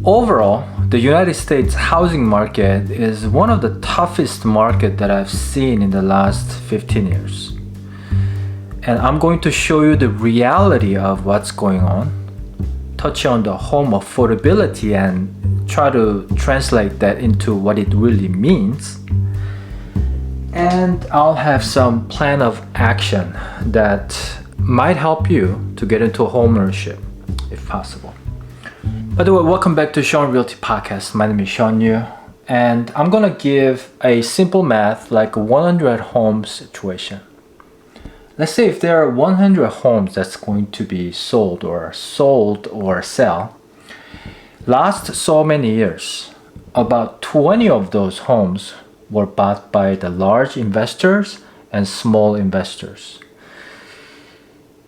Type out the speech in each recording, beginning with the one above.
Overall, the United States housing market is one of the toughest market that I've seen in the last 15 years. And I'm going to show you the reality of what's going on, touch on the home affordability and try to translate that into what it really means. And I'll have some plan of action that might help you to get into home ownership if possible. By the way, welcome back to Shawn Realty Podcast. My name is Shawn Yu, and I'm gonna give a simple math like a 100 home situation. Let's say if there are 100 homes that's going to be sold or sell, last so many years, about 20 of those homes were bought by the large investors and small investors.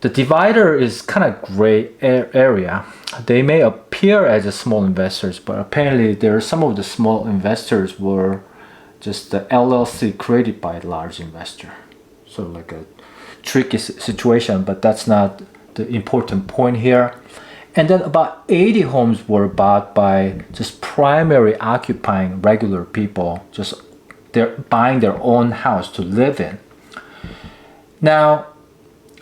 The divider is kind of gray area. They may appear as a small investors, but apparently there are some of the small investors were just the LLC created by a large investor. Sort of like a tricky situation, but that's not the important point here. And then about 80 homes were bought by just primary occupying regular people, just they're buying their own house to live in. Now,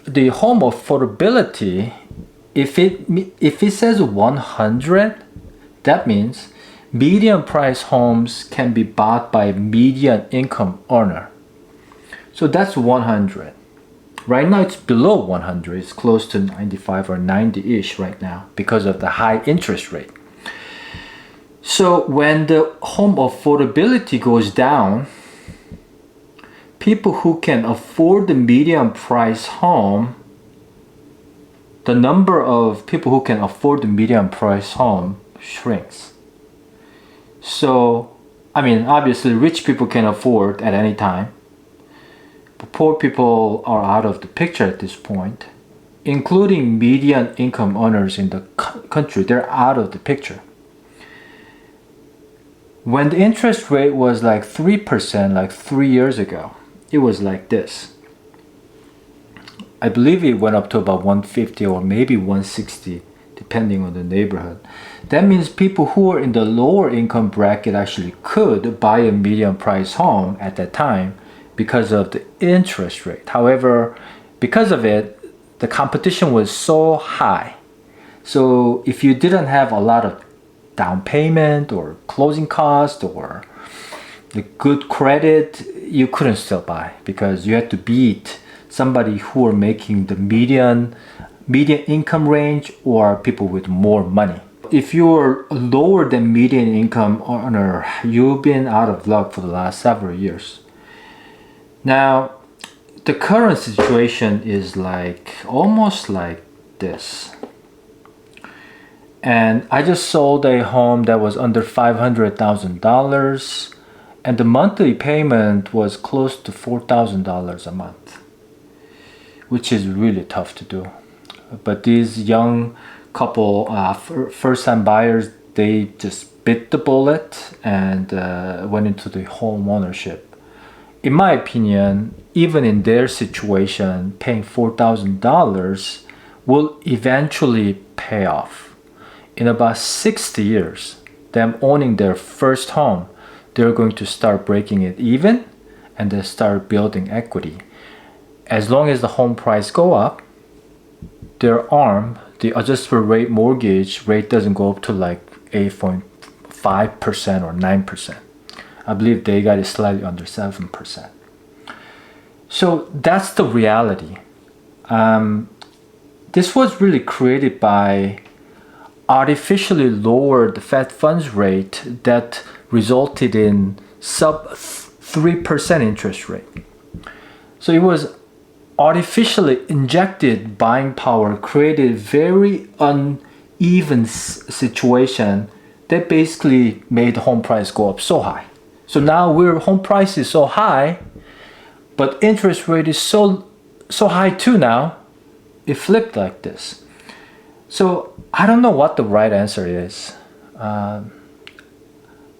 the home affordability, if it says 100, that means median price homes can be bought by median income earner. So that's 100. Right now it's below 100. It's close to 95 or 90-ish right now because of the high interest rate. So when the home affordability goes down, people who can afford the median price home, the number of people who can afford the median price home shrinks. So, obviously rich people can afford at any time, but poor people are out of the picture at this point, including median income earners in the country. They're out of the picture. When the interest rate was like 3%, like 3 years ago, it was like this. I believe it went up to about 150 or maybe 160, depending on the neighborhood. That means people who are in the lower income bracket actually could buy a median price home at that time because of the interest rate. However, because of it, the competition was so high. So if you didn't have a lot of down payment or closing cost or the good credit, you couldn't still buy because you had to beat somebody who are making the median income range or people with more money. If you're lower than median income earner, you've been out of luck for the last several years. Now, the current situation is almost like this. And I just sold a home that was under $500,000. And the monthly payment was close to $4,000 a month, which is really tough to do. But these young couple, first-time buyers, they just bit the bullet and went into the home ownership. In my opinion, even in their situation, paying $4,000 will eventually pay off. In about 60 years, them owning their first home, they're going to start breaking it even and then start building equity. As long as the home price go up, their ARM, the adjustable rate mortgage rate, doesn't go up to like 8.5% or 9%. I believe they got it slightly under 7%. So that's the reality. This was really created by artificially lowered the Fed funds rate that resulted in sub 3% interest rate. So it was artificially injected buying power, created very uneven situation that basically made the home price go up so high. So now home price is so high, but interest rate is so high too now, it flipped like this. So I don't know what the right answer is.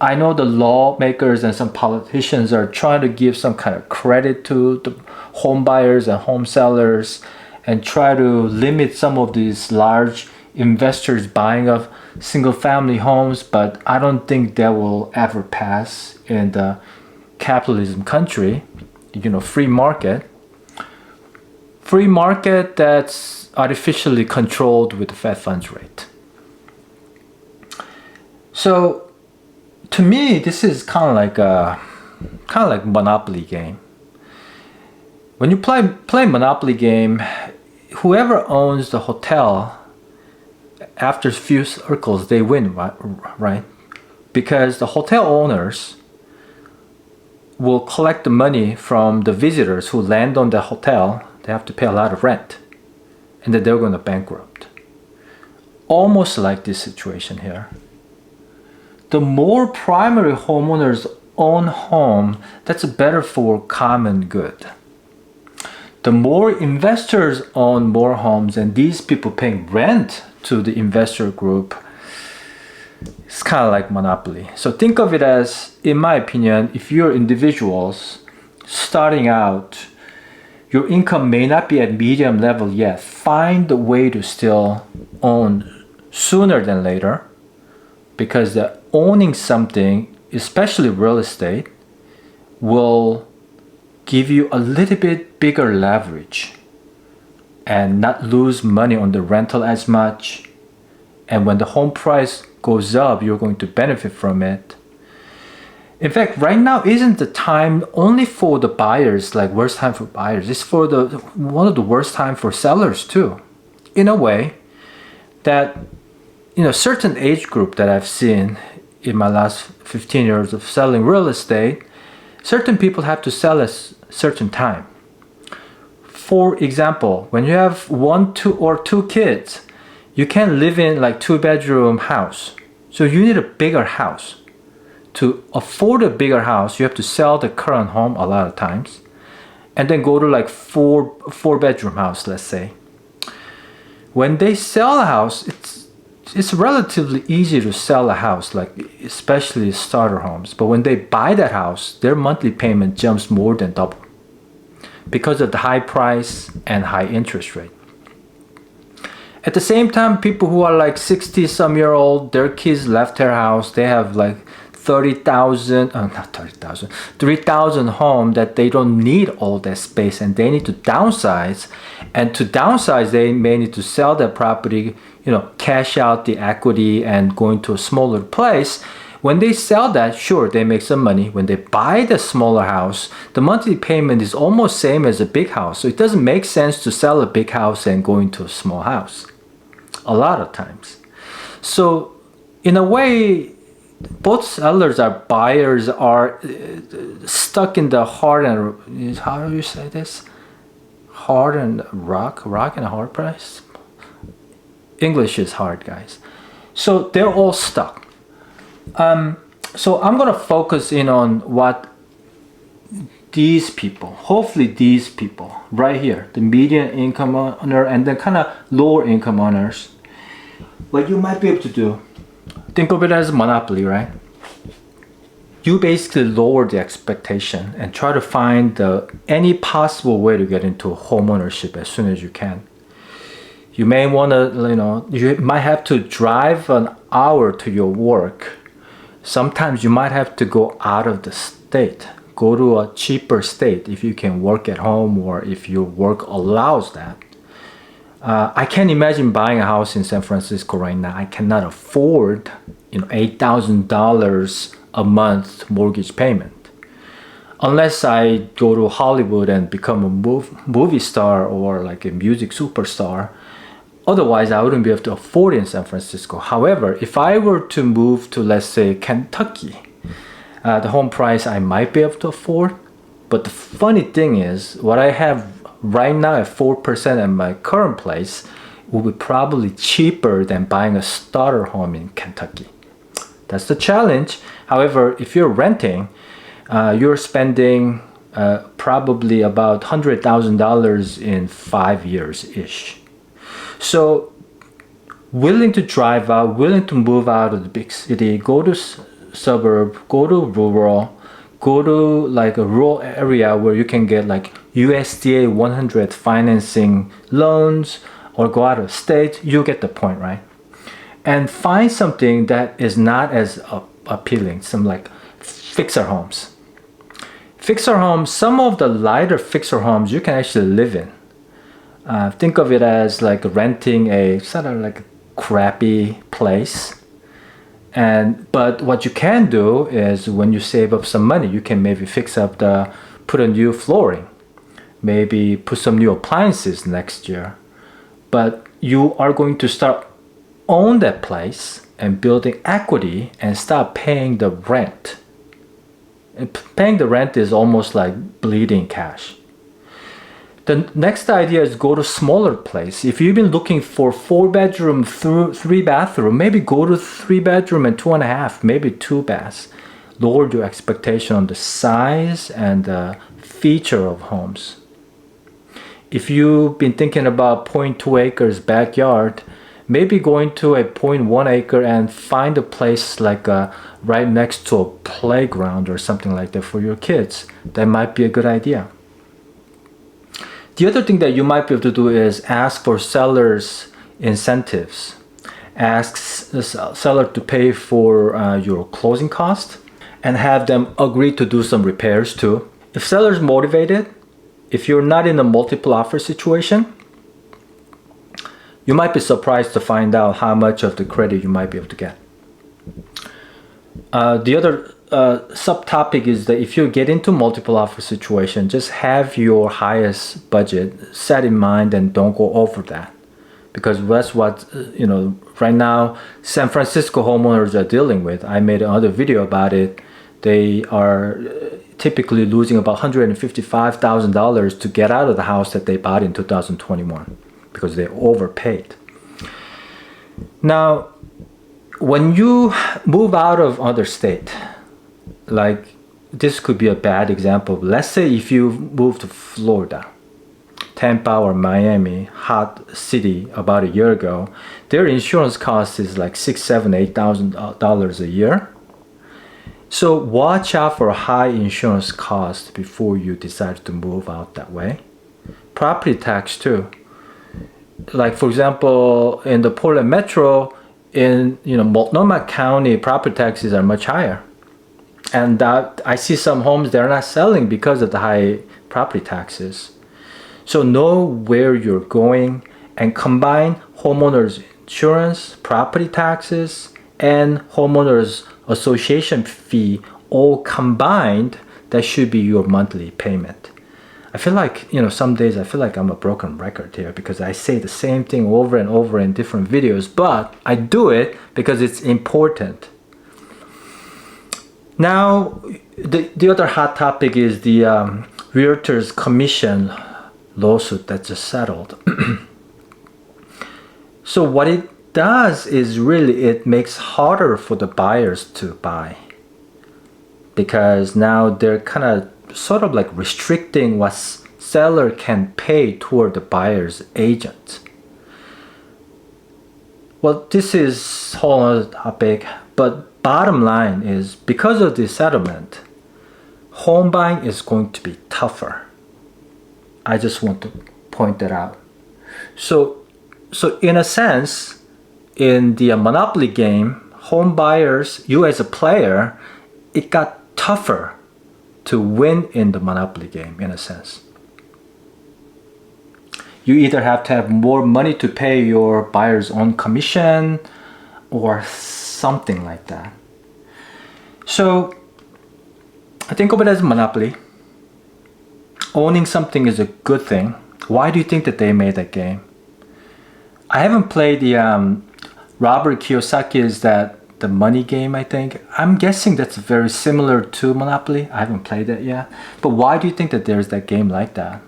I know the lawmakers and some politicians are trying to give some kind of credit to the home buyers and home sellers and try to limit some of these large investors buying of single family homes, but I don't think that will ever pass in the capitalism country, free market. Free market that's artificially controlled with the Fed funds rate. So to me, this is kind of like Monopoly game. When you play Monopoly game, whoever owns the hotel, after a few circles, they win, right? Because the hotel owners will collect the money from the visitors who land on the hotel. They have to pay a lot of rent, and then they're going to bankrupt. Almost like this situation here. The more primary homeowners own home, that's better for common good. The more investors own more homes and these people paying rent to the investor group, it's kind of like monopoly. So think of it as, in my opinion, if you're individuals starting out, your income may not be at medium level yet, find a way to still own sooner than later, because owning something, especially real estate, will give you a little bit bigger leverage and not lose money on the rental as much. And when the home price goes up, you're going to benefit from it. In fact, right now isn't the time only for the buyers, like worst time for buyers. It's for one of the worst time for sellers too. In a way that, certain age group that I've seen in my last 15 years of selling real estate, certain people have to sell at a certain time. For example, when you have two kids, you can't live in like 2-bedroom house. So you need a bigger house. To afford a bigger house, you have to sell the current home a lot of times and then go to like four-bedroom house, let's say. When they sell a house, it's relatively easy to sell a house, like especially starter homes. But when they buy that house, their monthly payment jumps more than double because of the high price and high interest rate. At the same time, people who are like 60-some-year-old, their kids left their house, they have like 3,000 home that they don't need all that space and they need to downsize. And to downsize, they may need to sell their property, cash out the equity and go into a smaller place. When they sell that, sure, they make some money. When they buy the smaller house, the monthly payment is almost same as a big house. So it doesn't make sense to sell a big house and go into a small house a lot of times. So in a way, both sellers are buyers are stuck in the hard and, how do you say this? Hard and rock and hard price? English is hard, guys. So they're all stuck. So I'm going to focus in on what these people, hopefully these people right here, the median income earner and the kind of lower income earners, what you might be able to do, think of it as a monopoly, right? You basically lower the expectation and try to find any possible way to get into home ownership as soon as you can. You may want to, you might have to drive an hour to your work. Sometimes you might have to go out of the state, go to a cheaper state if you can work at home or if your work allows that. I can't imagine buying a house in San Francisco right now. I cannot afford, $8,000 a month mortgage payment. Unless I go to Hollywood and become a movie star or like a music superstar. Otherwise, I wouldn't be able to afford it in San Francisco. However, if I were to move to, let's say, Kentucky, the home price I might be able to afford. But the funny thing is, what I have right now at 4% at my current place will be probably cheaper than buying a starter home in Kentucky. That's the challenge. However, if you're renting, you're spending probably about $100,000 in 5 years-ish. So willing to drive out, willing to move out of the big city, go to suburb, go to rural, go to like a rural area where you can get like USDA 100 financing loans or go out of state, you get the point, right? and find something that is not as appealing, some like fixer homes. Fixer homes, some of the lighter fixer homes you can actually live in. Think of it as like renting a sort of like crappy place. But what you can do is when you save up some money, you can maybe put a new flooring, maybe put some new appliances next year. But you are going to start own that place and building equity and start paying the rent. And paying the rent is almost like bleeding cash. The next idea is go to smaller place. If you've been looking for 4-bedroom through 3-bathroom, maybe go to 3-bedroom and 2.5, maybe 2 baths. Lower your expectation on the size and the feature of homes. If you've been thinking about 0.2 acres backyard, maybe going to a 0.1 acre and find a place like right next to a playground or something like that for your kids. That might be a good idea. The other thing that you might be able to do is ask for sellers' incentives. Ask the seller to pay for your closing cost and have them agree to do some repairs too. If seller's motivated, if you're not in a multiple offer situation, you might be surprised to find out how much of the credit you might be able to get. The other subtopic is that if you get into multiple offer situation, just have your highest budget set in mind and don't go over that, because that's what right now San Francisco homeowners are dealing with. I made another video about it. They are typically losing about $155,000 to get out of the house that they bought in 2021 because they overpaid. Now, when you move out of other state, like this could be a bad example. Let's say if you move to Florida, Tampa or Miami, hot city about a year ago, their insurance cost is like $6,000, $7,000, $8,000 a year. So watch out for high insurance costs before you decide to move out that way. Property tax too. Like for example, in the Portland Metro, in Multnomah County, property taxes are much higher. And I see some homes they're not selling because of the high property taxes. So know where you're going and combine homeowners insurance, property taxes, and homeowners association fee all combined. That should be your monthly payment. I feel like, some days I feel like I'm a broken record here because I say the same thing over and over in different videos, but I do it because it's important. Now, the other hot topic is the realtor's commission lawsuit that just settled. So what it does is really it makes harder for the buyers to buy, because now they're kind of sort of like restricting what seller can pay toward the buyer's agent. Well, this is a whole other topic, but bottom line is because of the settlement, home buying is going to be tougher. I just want to point that out. So in a sense, in the monopoly game, home buyers, you as a player, it got tougher to win in the monopoly game in a sense. You either have to have more money to pay your buyer's own commission or something like that. So I think of it as a monopoly. Owning something is a good thing. Why do you think that they made that game? I haven't played the Robert Kiyosaki's the money game, I think. I'm guessing that's very similar to Monopoly. I haven't played it yet. But why do you think that there's that game like that?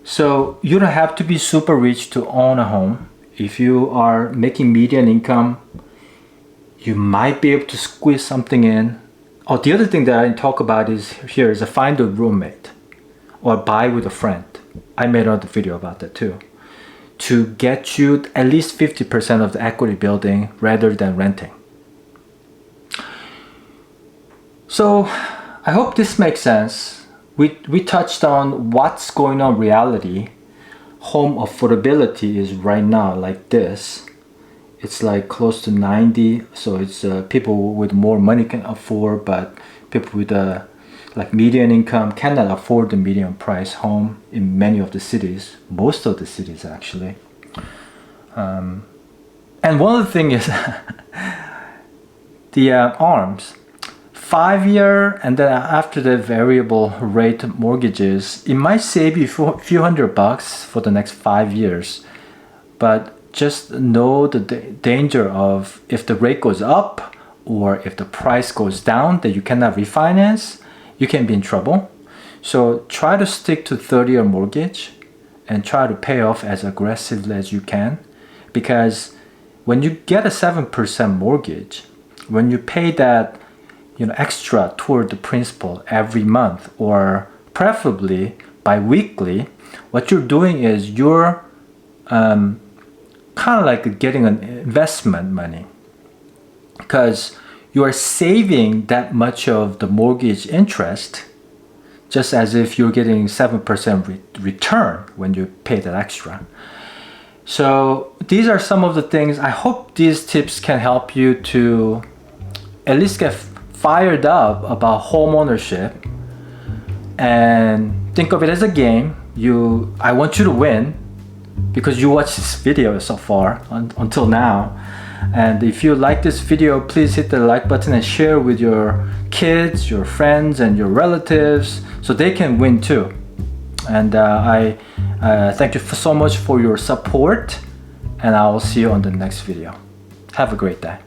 So you don't have to be super rich to own a home. If you are making median income, you might be able to squeeze something in. Oh, the other thing that I talk about is find a roommate or buy with a friend. I made another video about that too. To get you at least 50% of the equity building rather than renting. So I hope this makes sense. We touched on what's going on in reality. Home affordability is right now like this. it's like close to 90. So it's people with more money can afford, but people with like median income cannot afford the median price home in many of the cities, most of the cities actually. And one of the things is the ARMs, 5-year, and then after the variable rate mortgages, it might save you a few $100 for the next 5 years. But just know the danger of if the rate goes up or if the price goes down that you cannot refinance, you can be in trouble. So try to stick to 30-year mortgage and try to pay off as aggressively as you can, because when you get a 7% mortgage, when you pay that extra toward the principal every month or preferably bi-weekly, what you're doing is you're kind of like getting an investment money, because you are saving that much of the mortgage interest, just as if you're getting 7% return when you pay that extra. So these are some of the things. I hope these tips can help you to at least get fired up about home ownership and think of it as a game. I want you to win, because you watched this video so far until now. And if you like this video, please hit the like button and share with your kids, your friends, and your relatives so they can win too. And I thank you so much for your support, and I will see you on the next video. Have a great day.